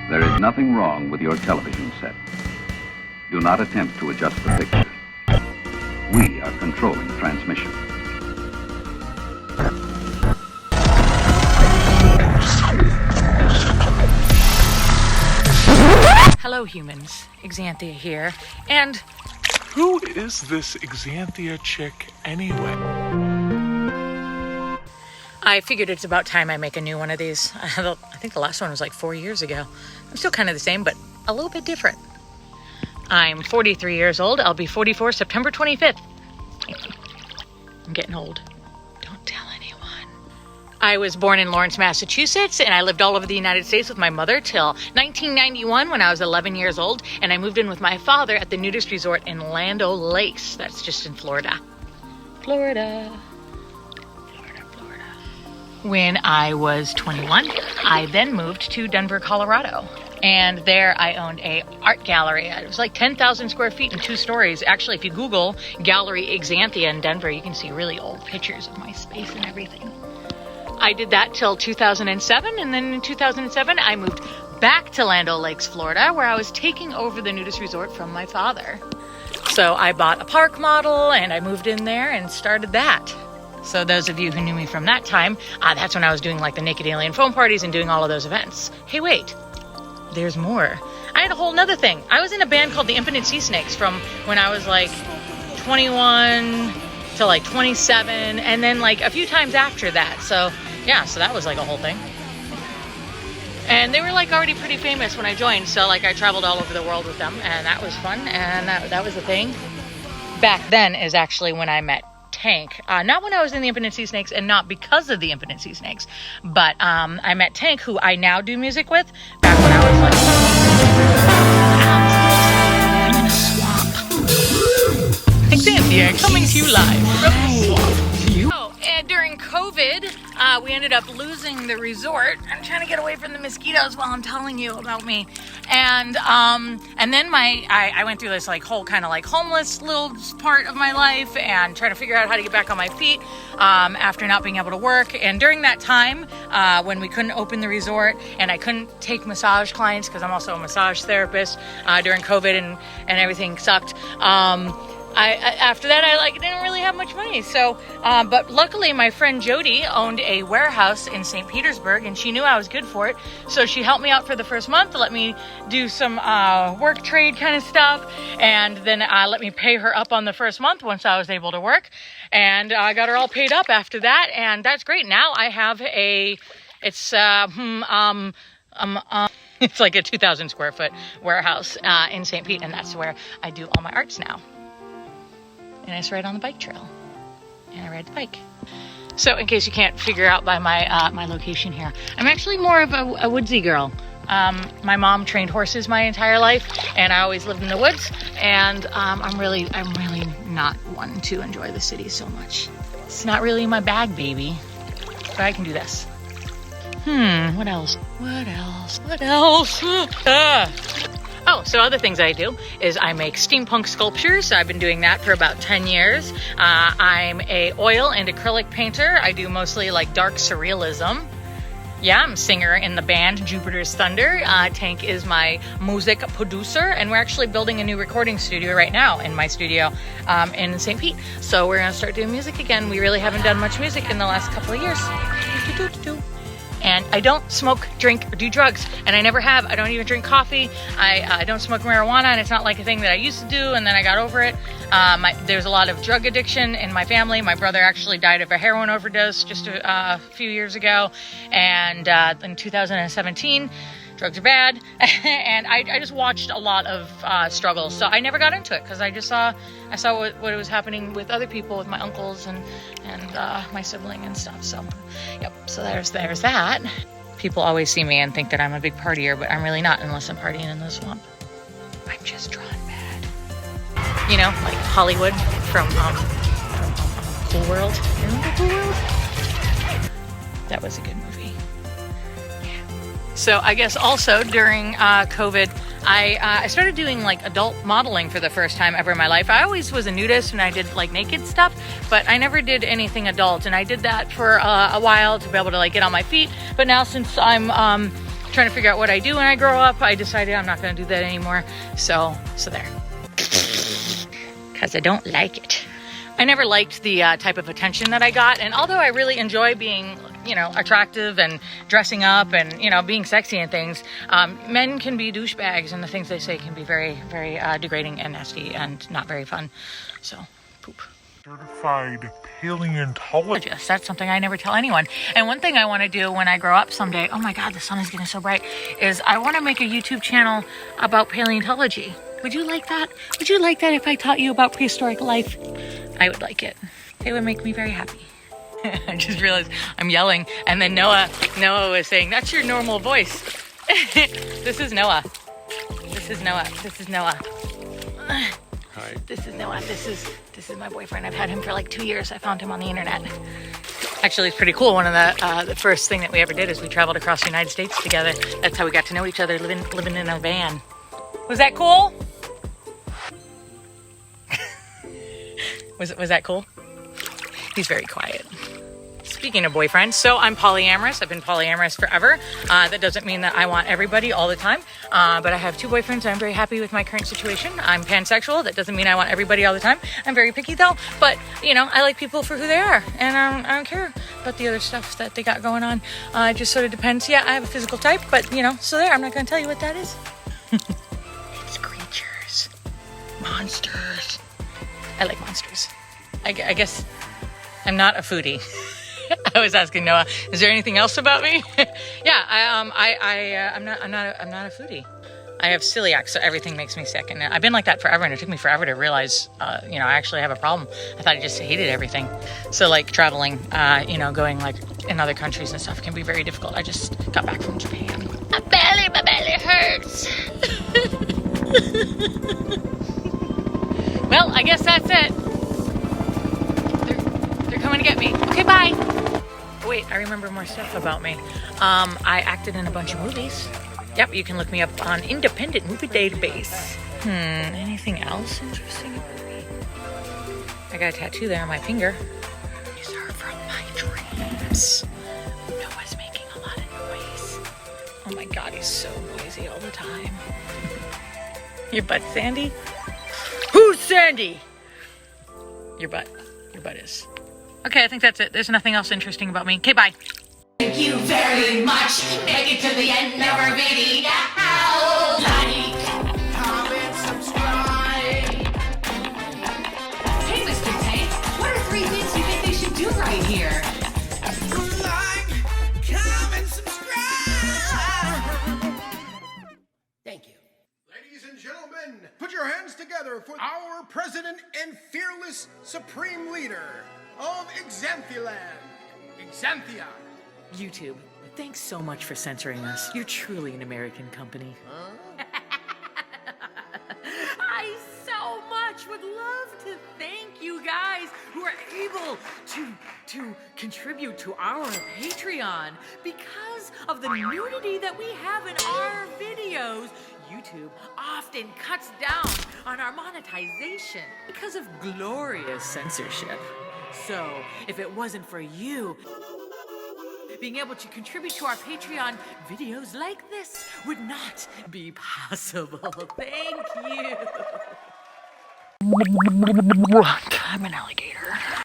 There is nothing wrong with your television set. Do not attempt to adjust the picture. We are controlling transmission. Hello humans, XZanthia here, and who is this XZanthia chick anyway? I figured it's about time I make a new one of these. I think the last one was like 4 years ago. I'm still kind of the same, but a little bit different. I'm 43 years old. I'll be 44 September 25th. I'm getting old. Don't tell anyone. I was born in Lawrence, Massachusetts, and I lived all over the United States with my mother till 1991 when I was 11 years old, and I moved in with my father at the nudist resort in Land O'Lakes. That's just in Florida. Florida. When I was 21, I then moved to Denver, Colorado. And there I owned a art gallery. It was like 10,000 square feet and 2 stories. Actually, if you Google Gallery XZanthia in Denver, you can see really old pictures of my space and everything. I did that till 2007. And then in 2007, I moved back to Land O'Lakes, Florida, where I was taking over the nudist resort from my father. So I bought a park model and I moved in there and started that. So those of you who knew me from that time, that's when I was doing like the Naked Alien foam parties and doing all of those events. Hey, wait, there's more. I had a whole nother thing. I was in a band called the Infinite Sea Snakes from when I was like 21 to like 27, and then like a few times after that. So yeah, so that was like a whole thing. And they were like already pretty famous when I joined. So like I traveled all over the world with them, and that was fun. And that was the thing. Back then is actually when I met Tank. Not when I was in the Infinite Sea Snakes and not because of the Infinite Sea Snakes, but I met Tank, who I now do music with, back when I was like I'm in a swamp. XZanthia coming to you live from the swamp. And during COVID, we ended up losing the resort. I'm trying to get away from the mosquitoes while I'm telling you about me. And then I went through this like whole kind of like homeless little part of my life and trying to figure out how to get back on my feet after not being able to work. And during that time, when we couldn't open the resort and I couldn't take massage clients because I'm also a massage therapist during COVID and everything sucked. After that, I didn't really have much money. So, but luckily my friend Jody owned a warehouse in St. Petersburg and she knew I was good for it. So she helped me out for the first month, let me do some work trade kind of stuff. And then let me pay her up on the first month once I was able to work. And I got her all paid up after that. And that's great. Now I have it's like a 2,000 square foot warehouse in St. Pete. And that's where I do all my arts now. And I just ride on the bike trail, and I ride the bike. So in case you can't figure out by my location here, I'm actually more of a woodsy girl. My mom trained horses my entire life, and I always lived in the woods. And I'm really not one to enjoy the city so much. It's not really my bag, baby. But I can do this. What else? Oh, so other things I do is I make steampunk sculptures. I've been doing that for about 10 years. I'm a oil and acrylic painter. I do mostly like dark surrealism. Yeah, I'm a singer in the band Jupiter's Thunder. Tank is my music producer, and we're actually building a new recording studio right now in my studio in St. Pete. So we're gonna start doing music again. We really haven't done much music in the last couple of years. And I don't smoke, drink, or do drugs. And I never have. I don't even drink coffee. I don't smoke marijuana, and it's not like a thing that I used to do, and then I got over it. There's a lot of drug addiction in my family. My brother actually died of a heroin overdose just a few years ago. And in 2017, drugs are bad. And I just watched a lot of struggles. So I never got into it because I saw what was happening with other people, with my uncles and my sibling and stuff. So, yep. So there's that. People always see me and think that I'm a big partier, but I'm really not unless I'm partying in the swamp. I'm just drawn bad. You know, like Hollywood from Cool World. Remember Cool World? That was a good movie. Yeah. So I guess also during COVID, I started doing like adult modeling for the first time ever in my life. I always was a nudist and I did like naked stuff, but I never did anything adult. And I did that for a while to be able to like get on my feet. But now since I'm trying to figure out what I do when I grow up. I decided I'm not going to do that anymore. So there. Because I don't like it. I never liked the type of attention that I got. And although I really enjoy being, you know, attractive and dressing up and, you know, being sexy and things, men can be douchebags, and the things they say can be very, very degrading and nasty and not very fun. So, poop. Certified paleontologist. That's something I never tell anyone. And one thing I want to do when I grow up someday, oh my God, the sun is getting so bright, is I want to make a YouTube channel about paleontology. Would you like that? Would you like that if I taught you about prehistoric life? I would like it. It would make me very happy. I just realized I'm yelling, and then Noah was saying, that's your normal voice. This is Noah. This is Noah. This is Noah. Hi. This is Noah. This is my boyfriend. I've had him for like 2 years. I found him on the internet. Actually, it's pretty cool. One of the first thing that we ever did is we traveled across the United States together. That's how we got to know each other, living in a van. Was that cool? Was that cool? He's very quiet. Speaking of boyfriends, so I'm polyamorous. I've been polyamorous forever. That doesn't mean that I want everybody all the time, but I have 2 boyfriends. I'm very happy with my current situation. I'm pansexual. That doesn't mean I want everybody all the time. I'm very picky though, but you know, I like people for who they are, and I don't care about the other stuff that they got going on. It just sort of depends. Yeah, I have a physical type, but you know, so there, I'm not going to tell you what that is. It's creatures, monsters. I like monsters. I guess I'm not a foodie. I was asking Noah, is there anything else about me? Yeah, I'm not a foodie. I have celiac, so everything makes me sick, and I've been like that forever. And it took me forever to realize, you know, I actually have a problem. I thought I just hated everything. So like traveling, you know, going like in other countries and stuff can be very difficult. I just got back from Japan. My belly hurts. Well, I guess that's it. They're coming to get me. Okay, bye. Oh, wait, I remember more stuff about me. I acted in a bunch of movies. Yep, you can look me up on Independent Movie Database. Anything else interesting about me? I got a tattoo there on my finger. These are from my dreams. Noah's making a lot of noise. Oh my God, he's so noisy all the time. Your butt, Sandy? Who's Sandy? Your butt. Your butt is. Okay, I think that's it. There's nothing else interesting about me. Okay, bye. Thank you very much. Make it to the end of our video. Like, comment, subscribe. Hey, Mr. Tank, what are 3 things you think they should do right here? Like, comment, subscribe. Thank you. Ladies and gentlemen, put your hands together for our president and fearless supreme leader of XZanthia. XZanthia. YouTube, thanks so much for censoring us. You're truly an American company. I so much would love to thank you guys who are able to contribute to our Patreon. Because of the nudity that we have in our videos, YouTube often cuts down on our monetization because of glorious censorship. So, if it wasn't for you being able to contribute to our Patreon, videos like this would not be possible. Thank you. I'm an alligator.